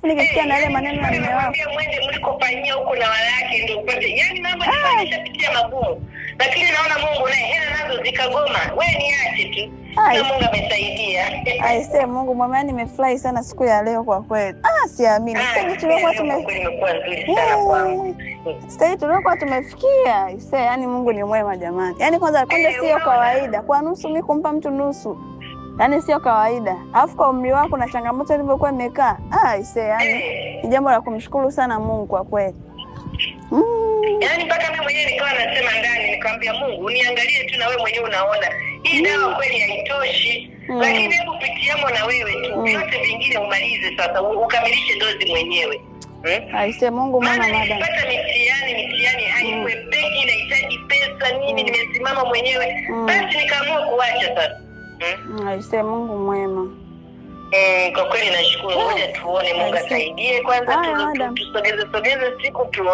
Alafu nikisikia na ile maneno ya mume wako. Mwende mlikofanyia huko na wala yake ndio upate. Yaani mambo nishapitia magumu. Lakini naona Mungu naye hela nazo zikagoma. Wewe niache tu. Na Mungu amesaidia. Aisee, Mungu mwema, nimefurahi sana siku ya leo kwa kweli. Siamini. Sasa tulikuwa imekuwa nzuri sana kwangu. Sasa tulikuwa tumefikia. Aisee, yani Mungu ni mwema jamani. Yani kwanza sio kawaida. Kwa nusu mimi kumpa mtu nusu. Yani sio kawaida. Alafu kwa umri wako na changamoto ilivyokuwa imekaa. Aisee, yani ni jambo la kumshukuru sana Mungu kwa kweli. Yaani mpaka mimi mwenyewe nikawa nasema ndani nikamwambia Mungu uniangalie tu na wewe mwenyewe unaona. Hii dawa kweli haitoshi. Lakini hebu pitiamo na wewe tu. Vyote vingine umalize sasa ukamilishe dozi mwenyewe. Aisee, Mungu mwema madam. Nimepata mitihani haikwepeki, inahitaji pesa nini, nimesimama mwenyewe. Basi nikaamua kuacha sasa. Aisee, Mungu mwema. Kwa kweli nashukuru. Ngoja tuone Mungu asaidie kwanza tusogeze siku tuone.